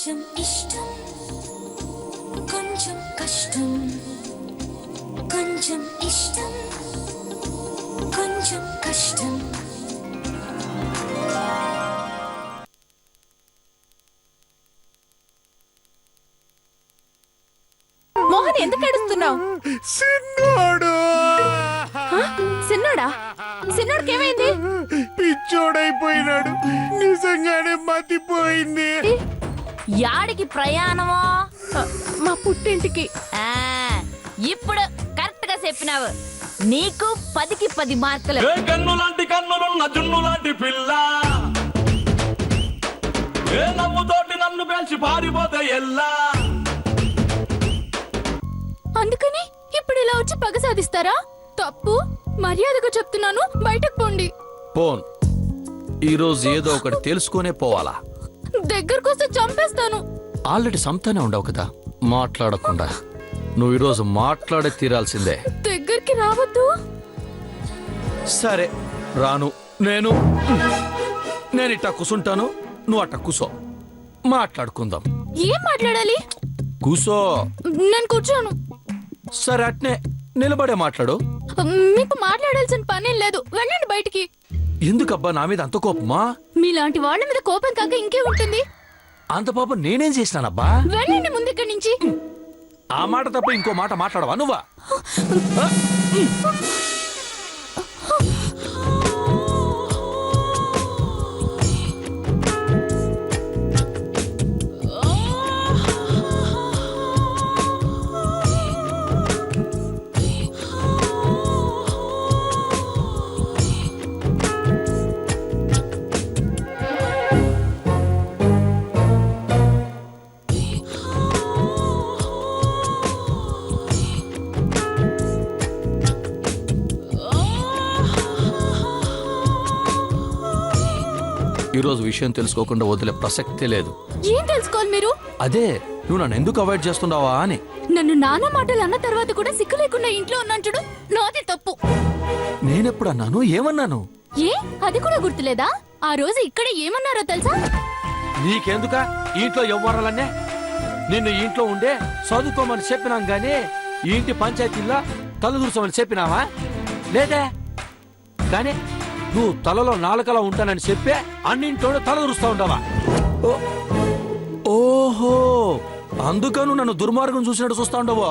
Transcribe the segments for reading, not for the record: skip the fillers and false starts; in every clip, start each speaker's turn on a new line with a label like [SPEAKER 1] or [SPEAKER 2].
[SPEAKER 1] కొంచెం ఇష్టం కొంచెం కష్టం కొంచెం ఇష్టం కొంచెం కష్టం.
[SPEAKER 2] మోహన్ ఎందుకు ఏడుస్తున్నావు? సిన్నోడా? సిన్నోడికి ఏమైంది?
[SPEAKER 3] పిచ్చోడైపోయినాడు. నిజంగానే మతిపోయింది.
[SPEAKER 4] యాడికి ప్రయాణమో?
[SPEAKER 2] మా పుట్టింటికి.
[SPEAKER 4] ఇప్పుడు కరెక్ట్ గా చెప్పినావు. నీకు 10కి 10 మార్కులు.
[SPEAKER 5] కన్ను లాంటి కన్నులున్న జున్ను లాంటి పిల్ల, ఏ నవ్వుతోటి నన్ను పేల్చి పారిపోతే ఎల్లా.
[SPEAKER 2] అందుకని ఇప్పుడు ఇలా వచ్చి పగ సాధిస్తారా? తప్పు. మర్యాదగా చెప్తున్నాను, బయటకు పోండి.
[SPEAKER 3] పోన్. ఈరోజు ఏదో ఒకటి తెలుసుకునే పోవాలా.
[SPEAKER 2] దగ్గరకు వస్తే చంపేస్తాను.
[SPEAKER 3] ఆల్రెడీ సంతానే ఉండవు కదా మాట్లాడకుండా. నువ్వు ఈరోజు మాట్లాడే తీరాల్సిందే.
[SPEAKER 2] దగ్గరికి రావద్దు.
[SPEAKER 3] సరే రాను. నేను ఇట్టా కూసుంటాను, నువ్వు అట్టా కూసో. మాట్లాడుకుందాం.
[SPEAKER 2] ఏం మాట్లాడాలి?
[SPEAKER 3] కూసో.
[SPEAKER 2] నేను కూర్చోను.
[SPEAKER 3] సరే అట్నే నిలబడే మాట్లాడు.
[SPEAKER 2] మీకు మాట్లాడాల్సిన పనేం లేదు, వెళ్ళండి బయటికి.
[SPEAKER 3] ఎందుకబ్బా నా మీద అంత కోపమా?
[SPEAKER 2] మీలాంటి వాళ్ళ మీద కోపం కాక ఇంకే ఉంటుంది.
[SPEAKER 3] అంత పాపం నేనేం చేసినానబ్బా?
[SPEAKER 2] వెళ్ళండి ముందు ఇక్కడి నుంచి.
[SPEAKER 3] ఆ మాట తప్ప ఇంకో మాట మాట్లాడవా నువ్వా? ఈరోజు విషయం తెలుసుకోకుండా వదిలే ప్రసక్తే లేదు.
[SPEAKER 2] ఏం తెలుసుకోవాలి మీరు?
[SPEAKER 3] అదే నువ్వు నన్ను ఎందుకు అవాయిడ్ చేస్తున్నావా అని.
[SPEAKER 2] నన్ను నానా మాటలు అన్న తర్వాత కూడా సిగ్గు లేకుండా ఇంట్లో ఉన్నాను చూడు, నాది తప్పు.
[SPEAKER 3] నేనెప్పుడు అన్నాను? ఏమన్నాను?
[SPEAKER 2] ఏ అది కూడా గుర్తులేదా? ఆ రోజు ఇక్కడ ఏమన్నారో తెలుసా?
[SPEAKER 3] నీకెందుక ఇంట్లో ఎవ్వరాలన్నే? నిన్ను ఇంట్లో ఉండే చదువుకోమని చెప్పినాం గాని ఈ ఇంటి పంచాయతీల్లో తలదూర్చమని చెప్పినావా? లేదే. కానీ నువ్వు తలలో నాలుకలా ఉంటానని చెప్పే అన్నింటోడు తలదూరుస్తా ఉండవా? ఓహో, అందుకను నన్ను దుర్మార్గం చూసినట్టు చూస్తా ఉండవా?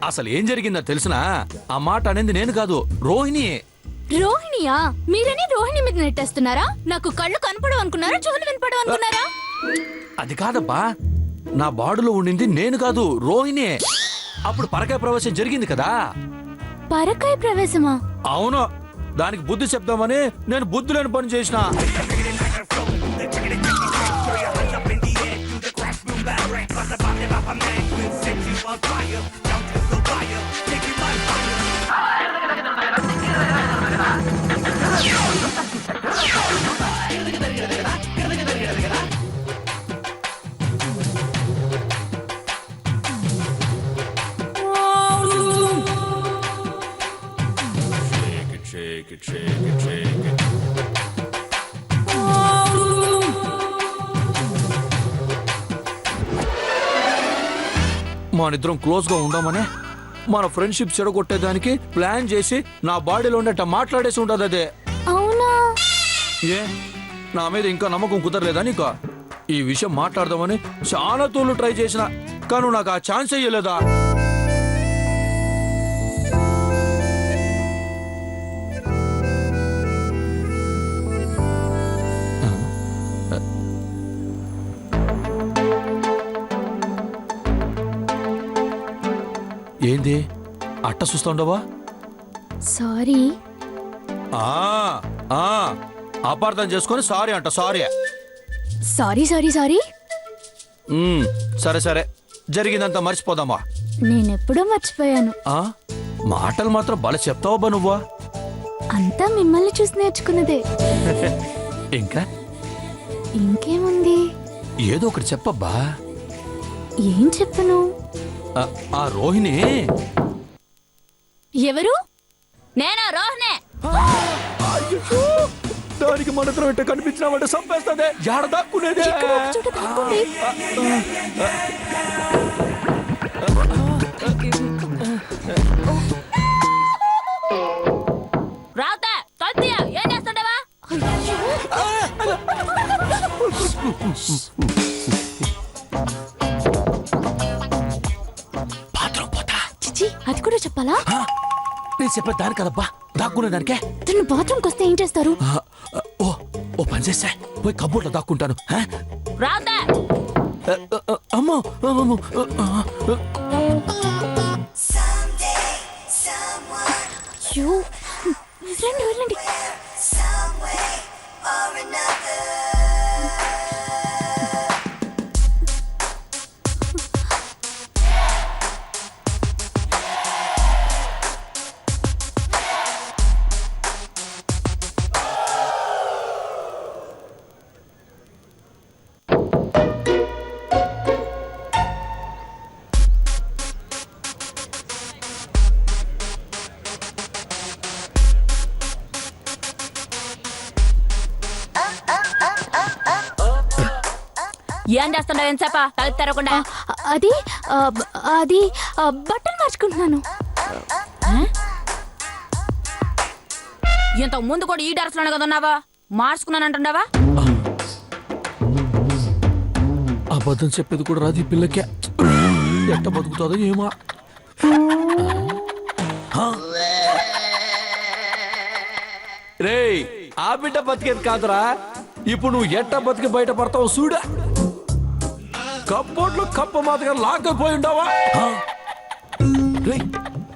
[SPEAKER 3] అసలు ఏం జరిగిందో తెలిసినా? ఆ మాట అనేది నేను కాదు, రోహిణి.
[SPEAKER 2] రోహిణియా? మీరని రోహిణి మీద నెట్టేస్తున్నారా? నాకు కళ్ళు కనపడవు అనుకున్నారా? చెవులు వినపడవు అనుకున్నారా?
[SPEAKER 3] అది కాదబ్బా, నా బాడులో ఉండింది నేను కాదు, రోహిణి. అప్పుడు పరకాయ ప్రవేశం జరిగింది కదా.
[SPEAKER 2] పరకాయ ప్రవేశమా?
[SPEAKER 3] అవును, దానికి బుద్ధి చెప్దామని నేను బుద్ధి లేని పని చేసిన. మనిద్దరం క్లోజ్ గా ఉండమనే మన ఫ్రెండ్షిప్ చెడగొట్టేదానికి ప్లాన్ చేసి నా బాడీలో ఉండేట మాట్లాడేసి ఉండదు అదే.
[SPEAKER 2] అవునా?
[SPEAKER 3] ఏ నా మీద ఇంకా నమ్మకం కుదరలేదా నీకు? ఈ విషయం మాట్లాడదామని చాలా తోళ్ళు ట్రై చేసిన, కానీ నాకు ఆ ఛాన్స్ అయ్యలేదా? ఏంది అట్ట చూస్తా ఉండవా?
[SPEAKER 2] సారీ.
[SPEAKER 3] అపార్థం చేసుకొని సారీ అంట. Sorry
[SPEAKER 2] sorry sorry sorry.
[SPEAKER 3] సరే సరే, జరిగిందంతా మర్చిపోదామా?
[SPEAKER 2] నేనెప్పుడో మర్చిపోయాను.
[SPEAKER 3] మాటలు మాత్రం బల చెప్తావబ్బా నువ్వా?
[SPEAKER 2] అంతా మిమ్మల్ని చూసి నేర్చుకున్నదే.
[SPEAKER 3] ఇంకా
[SPEAKER 2] ఇంకేముంది?
[SPEAKER 3] ఏదో ఒకటి చెప్పబ్బా.
[SPEAKER 2] ఏం చెప్పను?
[SPEAKER 3] ఆ రోహిణి
[SPEAKER 2] ఎవరు?
[SPEAKER 4] నేనా రోహిణి.
[SPEAKER 3] దానికి మనతో వెంట కనిపించినామంటే చంపేస్తుంది. జాడ దాక్కునేదే.
[SPEAKER 2] ఇక్కడ ఒక చోట దాక్కోండి.
[SPEAKER 4] రావుతా తొత్తియా ఏం చేస్తుండవా?
[SPEAKER 3] బాత్రూమ్ పోతా.
[SPEAKER 2] చిచి అది కూడా చెప్పాలా?
[SPEAKER 3] నేను చెప్పే దాని కదబ్బా, దాక్కునే దానికే.
[SPEAKER 2] తను బాత్రూమ్కి వస్తే ఏం చేస్తారు?
[SPEAKER 3] ఓ పని చేస్తా, పోయి కబోర్డ్లో దాక్కుంటాను.
[SPEAKER 4] రావుతా
[SPEAKER 3] అమ్మో అమ్మో.
[SPEAKER 2] అయ్యో వెళ్ళండి వెళ్ళండి.
[SPEAKER 4] ఏం చేస్తుండవు? ఏం చెప్పా తలుపు తెరవకుండా?
[SPEAKER 2] అది అది బట్టలు మార్చుకుంటున్నాను.
[SPEAKER 4] ఇంత ముందు కూడా ఈ డ్రెస్ లోనే కదా ఉన్నావా? మార్చుకున్నానంటుండవా?
[SPEAKER 3] అబద్ధం చెప్పేది కూడా రాదు ఈ పిల్లకే. ఎట్ట బతుకుతుందో ఏమో. రేయ్, ఆ బిడ్డ బతికేది కాదురా, ఇప్పుడు నువ్వు ఎట్ట బతికి బయట పడతావు చూడ. కబ్బోర్డ్లో కప్ప మాతగా లాక్కపోయి ఉండవా? రేయ్,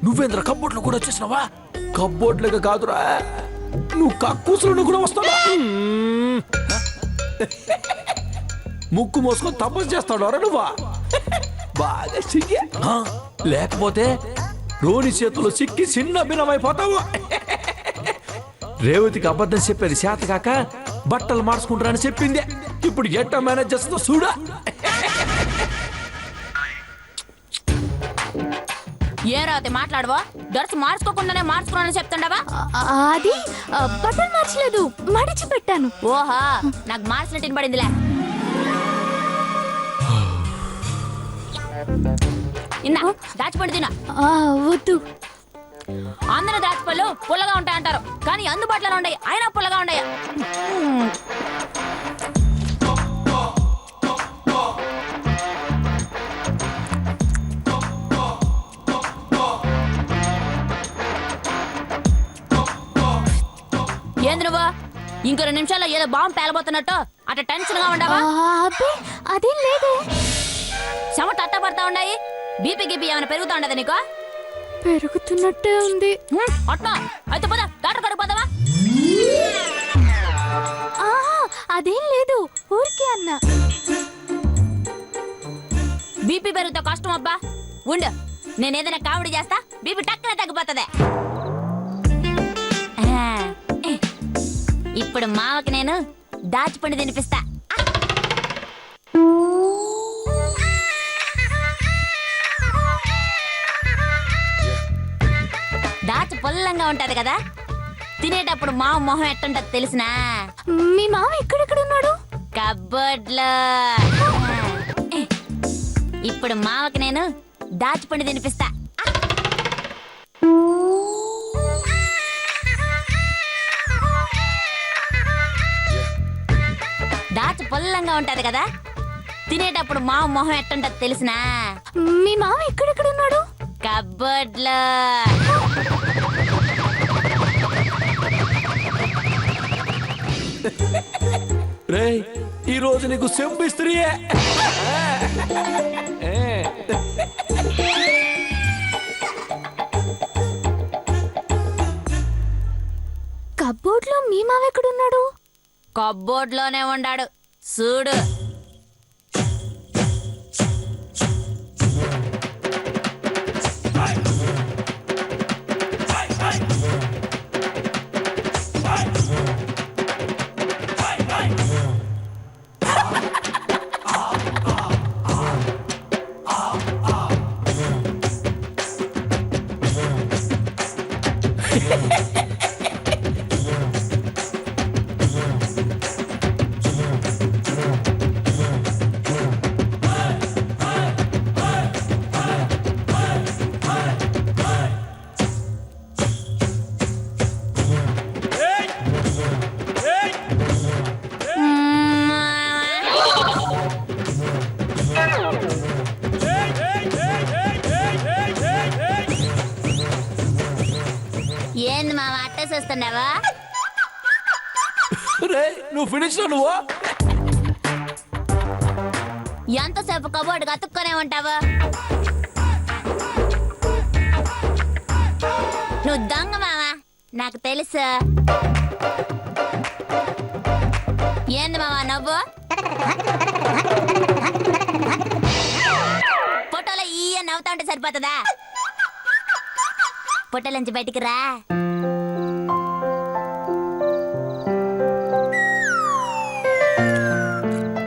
[SPEAKER 3] నువ్వేంద్ర కబ్బోర్డ్లో కూడా వచ్చేసినావా? కబ్బోర్డ్లేక కాదురా, నువ్వు కక్కూసులో కూడా వస్తావా? ముక్కు మోసుకొని తపస్సు చేస్తాడు రా నువ్వా? బాగా సిగ్గే. లేకపోతే రోని చేతుల్లో సిక్కి చిన్న భిన్నమైపోతావు. రేవతికి అబద్ధం చెప్పేది చేత కాక బట్టలు మార్చుకుంటారని చెప్పింది. ఇప్పుడు ఎట్ట మేనేజ్ చేస్తుందో చూడా.
[SPEAKER 4] ఏ రాతే మాట్లాడవా? డ్రెస్ మార్చుకోకుండానే మార్చుకున్నానని చెప్తుండవా?
[SPEAKER 2] అది బట్టలు మార్చలేదు, మడిచి పెట్టాను.
[SPEAKER 4] ఓహా, నాకు మార్చినట్టు వినబడిందిలే. ఇన్నా దాచిపండు తినా.
[SPEAKER 2] వద్దు.
[SPEAKER 4] అందరూ దాచిపళ్ళు పుల్లగా ఉంటాయంటారు, కానీ అందుబాటులో ఉన్నాయి అయినా పుల్లగా ఉన్నాయి. ఏంది నువ్వు ఇంకో 2 నిమిషాల్లో ఏదో బాంబు పేలబోతున్నట్టు అట్లా టెన్షన్ గా ఉండవా?
[SPEAKER 2] అబ్బే అదేం లేదు.
[SPEAKER 4] చెమట అట్ట పడతా ఉన్నాయి. బీపీ గిపి ఏమైనా పెరుగుతా ఉండదా నీకు?
[SPEAKER 2] పెరుగుతున్నట్టే ఉంది.
[SPEAKER 4] అట్లా అయితే పోదా, డాక్టర్ కాడికి పోదావా?
[SPEAKER 2] అదేం లేదు, ఊరికే అన్నా.
[SPEAKER 4] బీపీ పెరుగుతా కష్టం అబ్బా. ఉండు, నేను ఏదైనా కామెడీ చేస్తా, బీపీ టక్కనే తగ్గిపోతుంది. ఇప్పుడు మావకి నేను దాచిపండు తినిపిస్తా. దాచి పొల్లంగా ఉంటది కదా, తినేటప్పుడు మావ మొహం ఎట్టుంటది తెలిసినా?
[SPEAKER 2] మీ మామ ఎక్కడెక్కడ ఉన్నాడు?
[SPEAKER 4] కబ్బోర్డ్లో. ఇప్పుడు మావకి నేను దాచిపండు తినిపిస్తా. దాచి పొల్లంగా ఉంటది కదా, తినేటప్పుడు మావ మొహం ఎట్టుంటది తెలిసినా?
[SPEAKER 2] మీ మామ ఎక్కడెక్కడ ఉన్నాడు?
[SPEAKER 4] కబ్బోర్డ్లో.
[SPEAKER 3] రేయ్, ఈ రోజు నీకు సెంపు ఇస్త్రీయే.
[SPEAKER 2] కబ్బోర్డ్లో మీ మామ ఎక్కడున్నాడు?
[SPEAKER 4] కబ్బోర్డ్లోనే ఉన్నాడు చూడు. చూస్తున్నావా?
[SPEAKER 3] రే నువ్వు ఫినిష్ నువ్వు
[SPEAKER 4] ఎంతసేపు కబోర్డు అతుక్కునే ఉంటావు? నువ్వు దొంగ మావా, నాకు తెలుసు. ఏంది మావా నవ్వు? ఫోటోలో ఈ నవ్వుతా ఉంటే సరిపోతుందా? ఫోటోలోంచి బయటికి రా.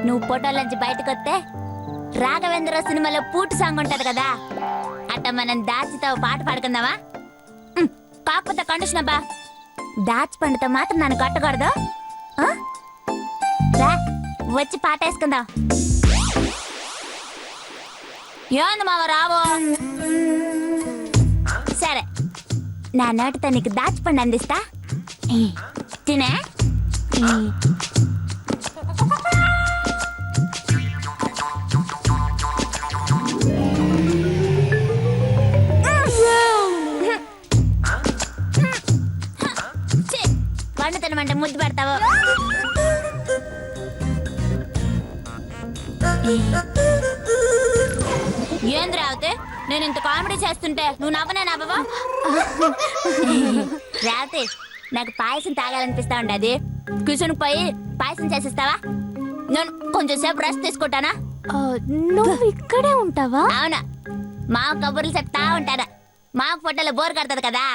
[SPEAKER 4] నువ్వు ఫోటోలోంచి బయటకు వస్తే రాఘవేంద్ర సినిమాలో పూట సాంగ్ ఉంటది కదా, అట్ట మనం దాచితో పాట పాడుకుందామా? కాకపోతే కండిషన్ అబ్బా, దాచి పండుతో మాత్రం నన్ను కొట్టకూడదు. ఆ? రా వచ్చి పాట వేసుకుందాం. ఏంది మావ రావు? సరే, నా నోటితో నీకు దాచిపండు అందిస్తా. తినే. పండు తినమంటే ముద్దు పెడతావు. ఏంది రావుతే, నేను ఇంత కామెడీ చేస్తుంటే నువ్వు నవ్వనే నవ్వవా? రావుతే, నాకు పాయసం తాగాలనిపిస్తా ఉండది. కిచెన్ పోయి పాయసం చేసిస్తావా? నేను కొంచెం సేపు రెస్ట్ తీసుకుంటానా?
[SPEAKER 2] నువ్వు ఇక్కడే ఉంటావా?
[SPEAKER 4] అవునా, మా కబుర్లు చెప్తా ఉంటానా. మా ఫోటోలో బోర్ కడతది కదా.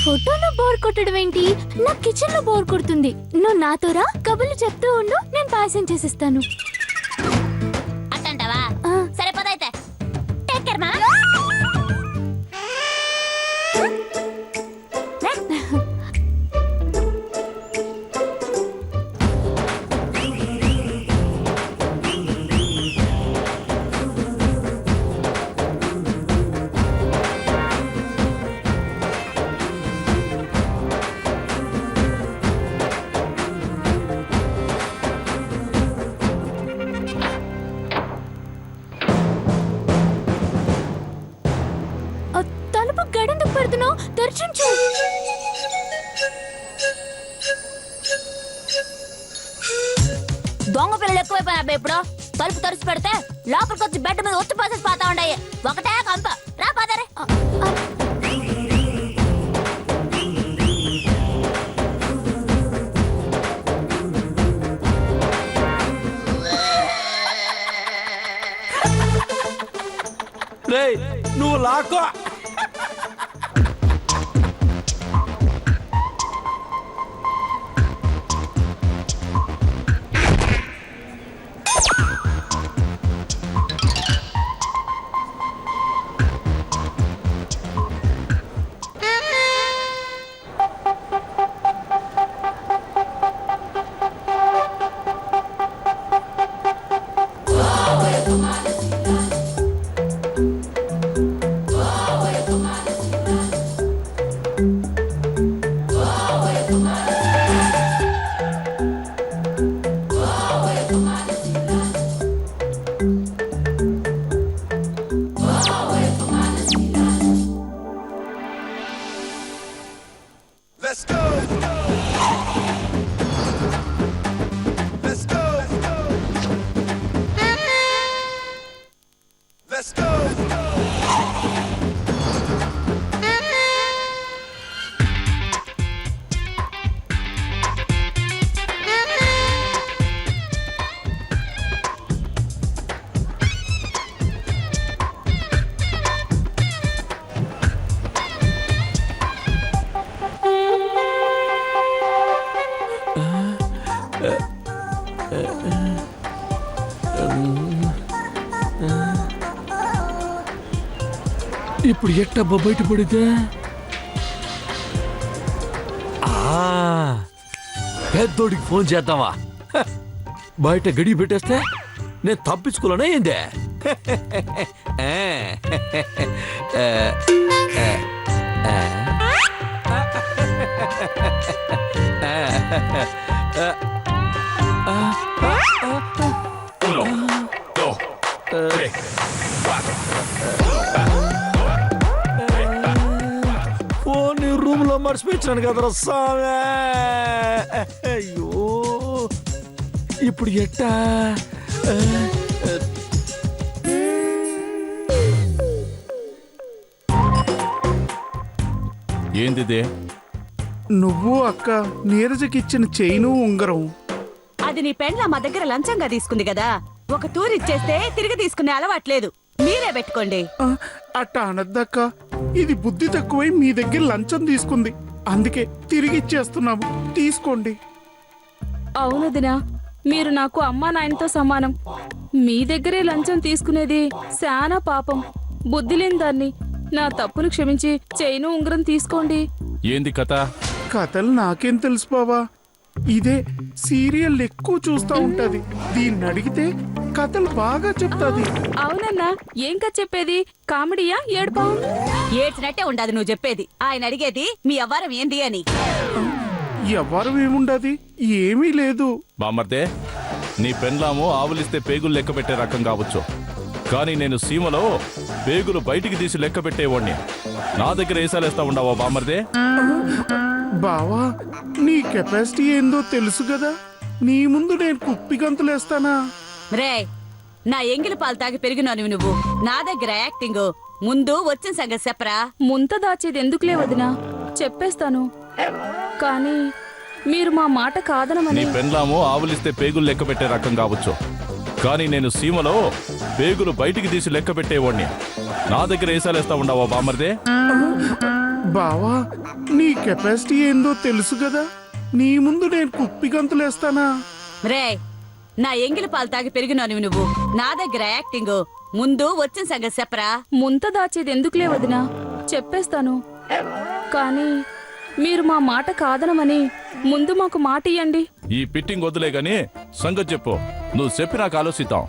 [SPEAKER 2] ఫోటోలో బోర్ కొట్టడం ఏంటి? నా కిచెన్ లో బోర్ కొడుతుంది. నువ్వు నాతో రా, కబుర్లు చెప్తూ ఉండు, నేను పాయసం చేసిస్తాను.
[SPEAKER 4] అట్టంటావా?
[SPEAKER 2] ఆ.
[SPEAKER 4] సరే పదైతే. టేక్ కేర్ మా.
[SPEAKER 2] తలుపు గడెందుకు పెడుతున్నావు? తెరిచుంచు.
[SPEAKER 4] దొంగ పిల్లలు ఎక్కువైపోయినా ఇప్పుడు. తలుపు తెరిచి పెడితే లోపలికి వచ్చి బెడ్ మీద ఒత్తి పోసేసి పోతా ఉన్నాయి. ఒకటే కంప. రా పదరే.
[SPEAKER 3] రే నువ్వు లాక్కో.
[SPEAKER 6] Let's go. Let's go. Let's go.
[SPEAKER 3] ఇప్పుడు ఎట్టబ్బా బయట పడితే? పెద్దోడికి ఫోన్ చేద్దామా? బయట గడి పెట్టేస్తే నేను తప్పించుకోలేనా ఏందే?
[SPEAKER 5] Uno, dos, tres, cuatro.
[SPEAKER 3] Phone room లో మర్చిపోయినాను కదరా సామే. అయ్యో ఇప్పుడు ఎట్టా?
[SPEAKER 5] ఏందిదే?
[SPEAKER 7] నువ్వు అక్క నీరజకిచ్చిన చైను ఉంగరం.
[SPEAKER 8] అది నీ పెండ్ల మా దగ్గర లంచంగా తీసుకుంది కదా, ఒక తూరు ఇచ్చేస్తే తిరిగి తీసుకునే అలవాట్లేదు. మీరే పెట్టుకోండి.
[SPEAKER 7] ఆ, అట్ట అనద్దక్క. ఇది బుద్ధి తక్కువై మీ దగ్గర లంచం తీసుకుంది, అందుకే తిరిగి ఇచ్చేస్తున్నాము. తీసుకోండి.
[SPEAKER 2] అవునదినా, మీరు నాకు అమ్మా నాయనతో సమానం. మీ దగ్గరే లంచం తీసుకునేది శానా పాపం. బుద్ధి లేని దాన్ని. నా తప్పును క్షమించి చైను ఉంగరం తీసుకోండి.
[SPEAKER 5] ఏంది కథ?
[SPEAKER 7] కథలు నాకేం తెలుసు బావా. ఇదే సీరియల్ ఎక్కువ చూస్తా ఉంటది. దీన్ని అడిగితే కథలు బాగా చెప్తాది.
[SPEAKER 2] అవునన్నా, ఏం కథ చెప్పేది? కామెడీయా ఏడుపా?
[SPEAKER 8] ఏడ్చినట్టే ఉండదు నువ్వు చెప్పేది. ఆయన అడిగేది మీ అవ్వారం ఏంది అని.
[SPEAKER 7] ఎవరు ఏముండది, ఏమీ లేదు.
[SPEAKER 5] బామర్దే, నీ పెండ్లాము ఆవులిస్తే పేగులు లెక్క పెట్టే రకం కావచ్చు, కానీ నేను సీమలో పేగులు బయటికి తీసి లెక్క పెట్టేవాడిని. నా దగ్గర ఏసాలేస్తా ఉండవా బామర్దే?
[SPEAKER 7] బావా, నీ కెపాసిటీ ఏందో తెలుసు కదా. నీ ముందు నేను కుప్పి గంతులేస్తానా?
[SPEAKER 8] రే, నా ఎంగిలి పాలు తాగి పెరిగినావు నువ్వు. నా దగ్గర యాక్టింగ్. ముందు వచ్చిన సంగతి చెప్పరా.
[SPEAKER 2] ముంత దాచేది ఎందుకులే వదినా, చెప్పేస్తాను. కానీ మీరు మా మాట
[SPEAKER 5] నీ
[SPEAKER 2] కాదనమని.
[SPEAKER 5] పెండ్లాము ఆవులిస్తే పేగులు లెక్క పెట్టే రకం కావచ్చు, కానీ నేను సీమలో పేగులు బయటికి తీసి లెక్క పెట్టేవాడిని. నా దగ్గర ఏసాలేస్తా ఉండవా బామర్దే?
[SPEAKER 7] బావా, నీ కెపాసిటీ ఏందో తెలుసు కదా. నీ ముందు నేను కుప్పి గంతులేస్తానా?
[SPEAKER 8] రే, నా ఎంగిలి పాలు తాగి పెరిగినావు నువ్వు. నా దగ్గర యాక్టింగ్. ముందు వచ్చిన సంగతి చెప్పరా.
[SPEAKER 2] ముంత దాచేది ఎందుకులే వదినా, చెప్పేస్తాను. కానీ మీరు మా మాట కాదనమని ముందు మాకు మాట ఇయ్యండి.
[SPEAKER 5] ఈ పిట్టింగ్ వద్దులే గాని సంగతి చెప్పు. నువ్వు చెప్పి నాకు ఆలోచిద్దాం.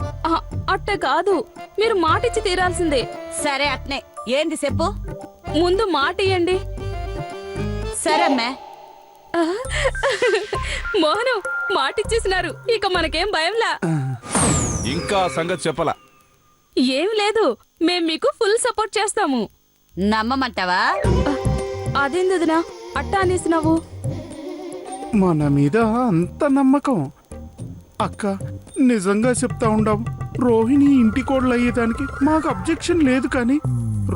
[SPEAKER 2] అట్ట కాదు, మీరు మాట ఇచ్చి తీరాల్సిందే.
[SPEAKER 8] సరే అట్నే. ఏంది చెప్పు.
[SPEAKER 2] ముందు మాట ఇయ్యండి.
[SPEAKER 8] సరే అమ్మే.
[SPEAKER 2] మోహను, మాట ఇచ్చేసినారు, ఇక మనకేం భయంలా.
[SPEAKER 5] ఇంకా సంగతి చెప్పలా?
[SPEAKER 2] ఏం లేదు, మేం మీకు ఫుల్ సపోర్ట్ చేస్తాము.
[SPEAKER 8] నమ్మమంటావా?
[SPEAKER 2] అదేందుదినా అట్టా అనేసినావు?
[SPEAKER 7] మన మీద అంత నమ్మకం. అక్క, నిజంగా చెప్తా ఉండాం, రోహిణి ఇంటి కోడలు అయ్యేదానికి మాకు అబ్జెక్షన్ లేదు. కానీ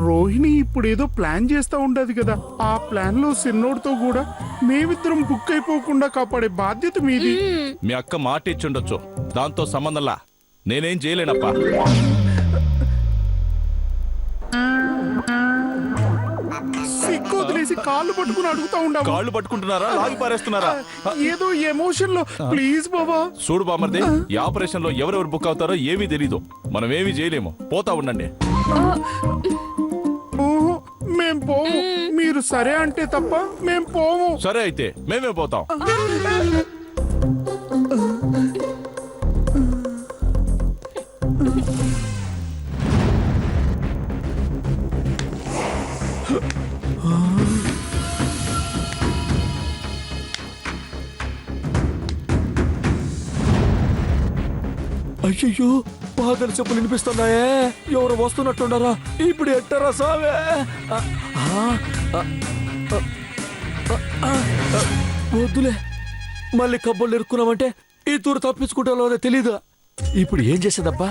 [SPEAKER 7] రోహిణి ఇప్పుడు ఏదో ప్లాన్ చేస్తా ఉండదు కదా. ఆ ప్లాన్ లో సిన్నోడితో కూడా మేమిద్దరం బుక్ అయిపోకుండా కాపాడే బాధ్యత మీది.
[SPEAKER 5] మీ అక్క మాట ఇచ్చుండొచ్చు, దాంతో సంబంధంలా. నేనేం చేయలేనప్పా.
[SPEAKER 7] సిగ్గు వదిలేసి కాళ్ళు పట్టుకుని అడుగుతా ఉండాం.
[SPEAKER 5] కాళ్ళు పట్టుకుంటున్నారా, లాగి పారేస్తున్నారా?
[SPEAKER 7] ఏదో ఎమోషన్ లో. ప్లీజ్ బాబా.
[SPEAKER 5] చూడు బామర్ది, ఈ ఆపరేషన్ లో ఎవరెవరు బుక్ అవుతారో ఏమీ తెలీదు. మనం ఏమీ చేయలేము. పోతా ఉండండి.
[SPEAKER 7] ఓహో, మేం పోము. మీరు సరే అంటే తప్ప మేం పోము.
[SPEAKER 5] సరే అయితే మేమే పోతాం.
[SPEAKER 3] అయ్యయ్యో, బాధలు చెప్పులు వినిపిస్తున్నాయే. ఎవరు వస్తున్నట్టుండరా? ఇప్పుడు ఎట్టరా సావే? వద్దులే, మళ్ళీ కబ్బులు ఎరుక్కున్నామంటే ఈ తూరు తప్పించుకుంటాలో తెలీదు. ఇప్పుడు ఏం చేసేదబ్బా?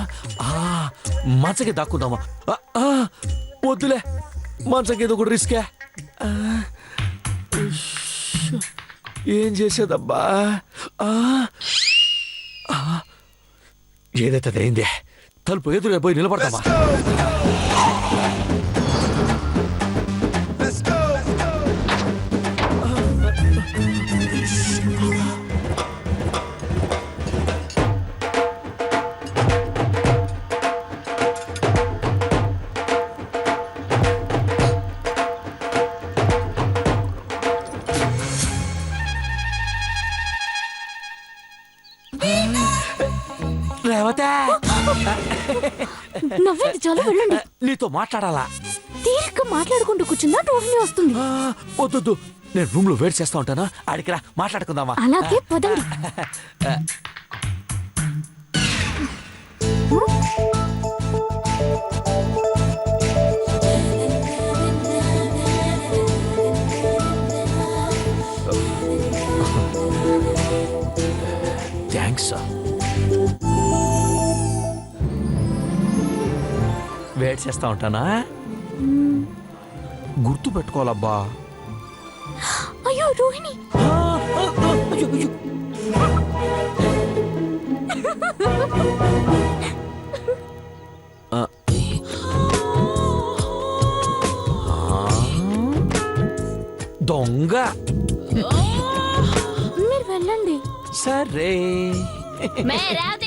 [SPEAKER 3] మంచకి దాక్కుందామా? వద్దులే, మంచకి ఏదో కూడా రిస్కే. ఏం చేసేదబ్బా? ఏదైతే అయిందే, తలుపు ఎదురుగా పోయి నిలబడతామా?
[SPEAKER 6] Let's go.
[SPEAKER 3] రేవతే,
[SPEAKER 2] నవ్వేది చాలా, వెళ్ళండి.
[SPEAKER 3] నీతో మాట్లాడాలా?
[SPEAKER 2] తీరిక మాట్లాడుకుంటూ కూర్చుందా రోహిణి వస్తుంది.
[SPEAKER 3] వద్దు, నేను రూమ్ లో వెయిట్ చేస్తా ఉంటాను. ఆడికిరా, మాట్లాడుకుందామా?
[SPEAKER 2] అలాగే పదండి.
[SPEAKER 3] వెయిట్ చేస్తా ఉంటానా గుర్తు పెట్టుకోవాలబ్బా.
[SPEAKER 4] అయ్యో రోహిణి
[SPEAKER 3] దొంగ.
[SPEAKER 4] మీరు వెళ్ళండి.
[SPEAKER 3] సరే
[SPEAKER 4] మే రేవతి